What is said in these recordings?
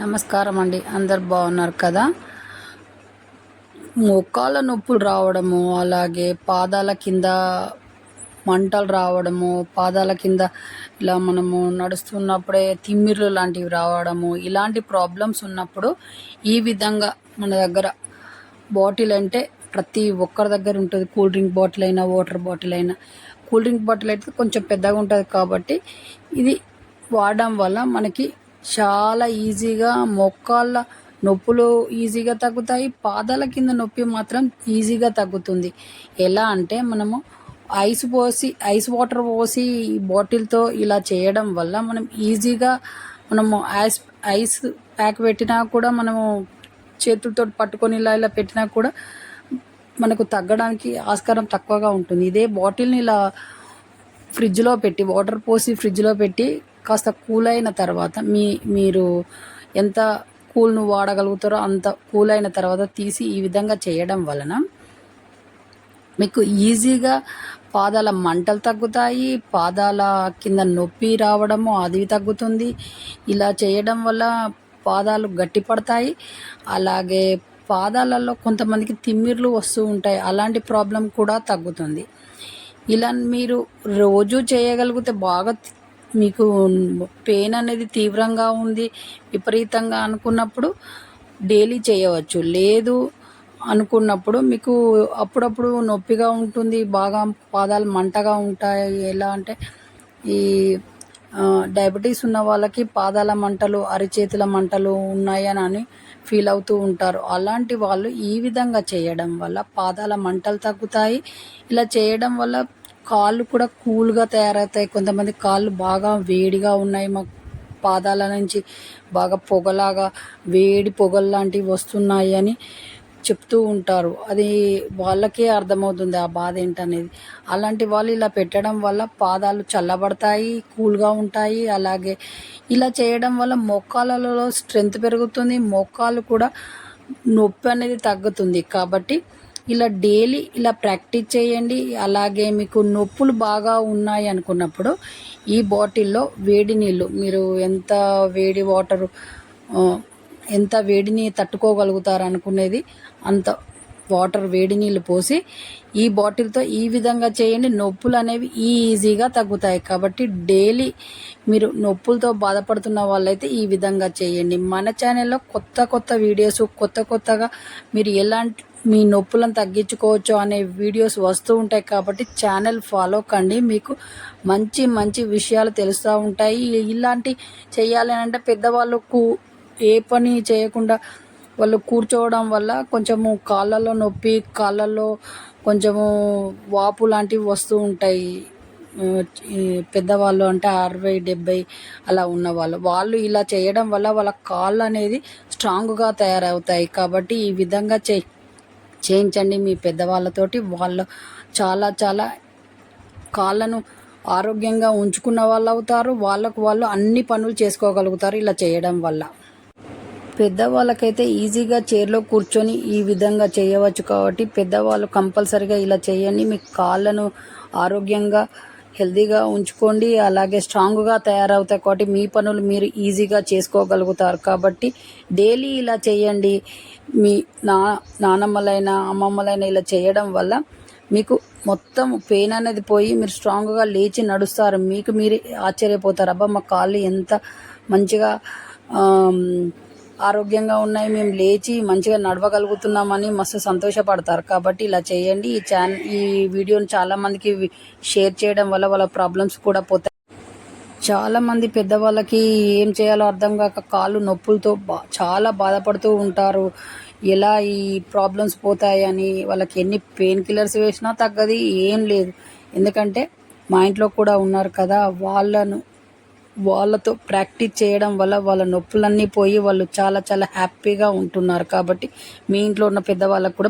నమస్కారం అండి. అందరు బాగున్నారు కదా? మోకాళ్ళ నొప్పులు రావడము, అలాగే పాదాల కింద మంటలు రావడము, పాదాల కింద ఇలా మనము నడుస్తున్నప్పుడే తిమ్మిర్లు లాంటివి రావడము, ఇలాంటి ప్రాబ్లమ్స్ ఉన్నప్పుడు ఈ విధంగా మన దగ్గర బాటిల్ అంటే ప్రతి ఒక్కరి దగ్గర ఉంటుంది. కూల్ డ్రింక్ బాటిల్ అయినా, వాటర్ బాటిల్ అయినా. కూల్ డ్రింక్ బాటిల్ అయితే కొంచెం పెద్దగా ఉంటుంది కాబట్టి ఇది వాడడం వల్ల మనకి చాలా ఈజీగా మోకాళ్ళ నొప్పులు ఈజీగా తగ్గుతాయి. పాదాల కింద నొప్పి మాత్రం ఈజీగా తగ్గుతుంది. ఎలా అంటే మనము ఐస్ వాటర్ పోసి బాటిల్తో ఇలా చేయడం వల్ల మనం ఈజీగా మనము ఐస్ ప్యాక్ పెట్టినా కూడా మనము చేతులతో పట్టుకొని ఇలా పెట్టినా కూడా మనకు తగ్గడానికి ఆస్కారం తక్కువగా ఉంటుంది. ఇదే బాటిల్ని ఇలా ఫ్రిడ్జ్లో పెట్టి వాటర్ పోసి ఫ్రిడ్జ్లో పెట్టి కాస్త కూల్ అయిన తర్వాత మీరు ఎంత కూల్ను వాడగలుగుతారో అంత కూల్ అయిన తర్వాత తీసి ఈ విధంగా చేయడం వలన మీకు ఈజీగా పాదాల మంటలు తగ్గుతాయి. పాదాల కింద నొప్పి రావడము అది తగ్గుతుంది. ఇలా చేయడం వల్ల పాదాలు గట్టిపడతాయి. అలాగే పాదాలలో కొంతమందికి తిమ్మిర్లు వస్తూ ఉంటాయి. అలాంటి ప్రాబ్లం కూడా తగ్గుతుంది. ఇలా మీరు రోజు చేయగలిగితే బాగా మీకు పెయిన్ అనేది తీవ్రంగా ఉంది, విపరీతంగా అనుకున్నప్పుడు డైలీ చేయవచ్చు. లేదు అనుకున్నప్పుడు మీకు అప్పుడప్పుడు నొప్పిగా ఉంటుంది, బాగా పాదాలు మంటగా ఉంటాయి. ఎలా అంటే ఈ డయాబెటీస్ ఉన్న వాళ్ళకి పాదాల మంటలు, అరిచేతుల మంటలు ఉన్నాయని ఫీల్ అవుతూ ఉంటారు. అలాంటి వాళ్ళు ఈ విధంగా చేయడం వల్ల పాదాల మంటలు తగ్గుతాయి. ఇలా చేయడం వల్ల కాళ్ళు కూడా కూల్గా తయారవుతాయి. కొంతమంది కాళ్ళు బాగా వేడిగా ఉన్నాయి, మా పాదాల నుంచి బాగా పొగలాగా వేడి పొగలు లాంటివి వస్తున్నాయి అని చెప్తూ ఉంటారు. అది వాళ్ళకే అర్థమవుతుంది ఆ బాధ ఏంటనేది. అలాంటి వాళ్ళు ఇలా పెట్టడం వల్ల పాదాలు చల్లబడతాయి, కూల్గా ఉంటాయి. అలాగే ఇలా చేయడం వల్ల మోకాళ్ళలో స్ట్రెంత్ పెరుగుతుంది, మోకాళ్ళు కూడా నొప్పి అనేది తగ్గుతుంది. కాబట్టి ఇలా డైలీ ఇలా ప్రాక్టీస్ చేయండి. అలాగే మీకు నొప్పులు బాగా ఉన్నాయి అనుకున్నప్పుడు ఈ బాటిల్లో వేడి నీళ్ళు, మీరు ఎంత వేడి వాటరు ఎంత వేడిని తట్టుకోగలుగుతారు అనుకునేది అంత వాటర్ వేడి నీళ్ళు పోసి ఈ బాటిల్తో ఈ విధంగా చేయండి. నొప్పులు అనేవి ఈజీగా తగ్గుతాయి. కాబట్టి డైలీ మీరు నొప్పులతో బాధపడుతున్న వాళ్ళైతే ఈ విధంగా చేయండి. మన ఛానల్లో కొత్త వీడియోస్ కొత్తగా మీరు ఎలాంటి మీ నొప్పులను తగ్గించుకోవచ్చు అనే వీడియోస్ వస్తూ ఉంటాయి. కాబట్టి ఛానల్ ఫాలో కండి, మీకు మంచి విషయాలు తెలుస్తూ ఉంటాయి. ఇలాంటి చేయాలి అంటే పెద్దవాళ్ళకు ఏ పని చేయకుండా వాళ్ళు కూర్చోవడం వల్ల కొంచెము కాళ్ళలో నొప్పి, కాళ్ళల్లో కొంచెము వాపు లాంటివి వస్తూ ఉంటాయి. పెద్దవాళ్ళు అంటే 60-70 అలా ఉన్నవాళ్ళు వాళ్ళు ఇలా చేయడం వల్ల వాళ్ళ కాళ్ళు అనేది స్ట్రాంగ్గా తయారవుతాయి. కాబట్టి ఈ విధంగా చేయించండి మీ పెద్దవాళ్ళతోటి. వాళ్ళు చాలా కాళ్ళను ఆరోగ్యంగా ఉంచుకున్న వాళ్ళు అవుతారు. వాళ్ళు అన్ని పనులు చేసుకోగలుగుతారు ఇలా చేయడం వల్ల. పెద్దవాళ్ళకైతే ఈజీగా చైర్లో కూర్చొని ఈ విధంగా చేయవచ్చు. కాబట్టి పెద్దవాళ్ళు కంపల్సరిగా ఇలా చేయండి. మీ కాళ్ళను ఆరోగ్యంగా హెల్తీగా ఉంచుకోండి. అలాగే స్ట్రాంగ్గా తయారవుతాయి. కాబట్టి మీ పనులు మీరు ఈజీగా చేసుకోగలుగుతారు. కాబట్టి డైలీ ఇలా చేయండి. మీ నానమ్మలైనా అమ్మమ్మలైనా ఇలా చేయడం వల్ల మీకు మొత్తం పెయిన్ అనేది పోయి మీరు స్ట్రాంగ్గా లేచి నడుస్తారు. మీకు మీరే ఆశ్చర్యపోతారు, అబ్బా మా కాళ్ళు ఎంత మంచిగా ఆరోగ్యంగా ఉన్నాయి, మేము లేచి మంచిగా నడవగలుగుతున్నామని మస్తు సంతోషపడతారు. కాబట్టి ఇలా చేయండి. ఈ వీడియోని చాలామందికి షేర్ చేయడం వల్ల వాళ్ళ ప్రాబ్లమ్స్ కూడా పోతాయి. చాలామంది పెద్దవాళ్ళకి ఏం చేయాలో అర్థం కాక కాళ్ళు నొప్పులతో చాలా బాధపడుతూ ఉంటారు. ఎలా ఈ ప్రాబ్లమ్స్ పోతాయని వాళ్ళకి ఎన్ని పెయిన్ కిల్లర్స్ వేసినా తగ్గది ఏం లేదు. ఎందుకంటే మా ఇంట్లో కూడా ఉన్నారు కదా, వాళ్ళతో ప్రాక్టీస్ చేయడం వల్ల వాళ్ళ నొప్పులన్నీ పోయి వాళ్ళు చాలా హ్యాపీగా ఉంటున్నారు. కాబట్టి మీ ఇంట్లో ఉన్న పెద్దవాళ్ళకు కూడా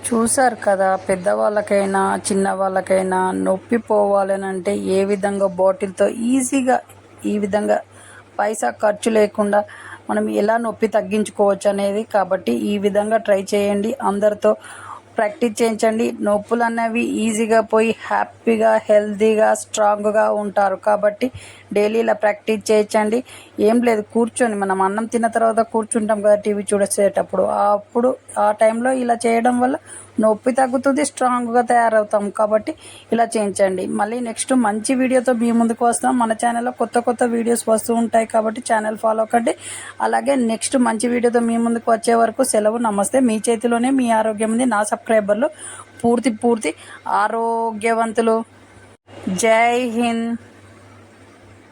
చూశారు కదా, పెద్దవాళ్ళకైనా చిన్నవాళ్ళకైనా నొప్పి పోవాలనంటే ఏ విధంగా బాటిల్తో ఈజీగా ఈ విధంగా పైసా ఖర్చు లేకుండా మనం ఎలా నొప్పి తగ్గించుకోవచ్చు అనేది. కాబట్టి ఈ విధంగా ట్రై చేయండి. అందరితో ప్రాక్టీస్ చేయించండి. నొప్పులు అనేవి ఈజీగా పోయి హ్యాపీగా హెల్తీగా స్ట్రాంగ్గా ఉంటారు. కాబట్టి డైలీ ఇలా ప్రాక్టీస్ చేయించండి. ఏం లేదు, కూర్చొని మనం అన్నం తిన్న తర్వాత కూర్చుంటాం కదా టీవీ చూసేటప్పుడు, అప్పుడు ఆ టైంలో ఇలా చేయడం వల్ల నొప్పి తగ్గుతుంది, స్ట్రాంగ్గా తయారవుతాం. కాబట్టి ఇలా చేయించండి. మళ్ళీ నెక్స్ట్ మంచి వీడియోతో మీ ముందుకు వస్తాం. మన ఛానల్లో కొత్త కొత్త వీడియోస్ వస్తూ ఉంటాయి కాబట్టి ఛానల్ ఫాలో కండి. అలాగే నెక్స్ట్ మంచి వీడియోతో మీ ముందుకు వచ్చే వరకు సెలవు. నమస్తే. మీ చేతిలోనే మీ ఆరోగ్యం ఉంది. నా సబ్స్క్రైబర్లు పూర్తి ఆరోగ్యవంతులు. జై హింద్.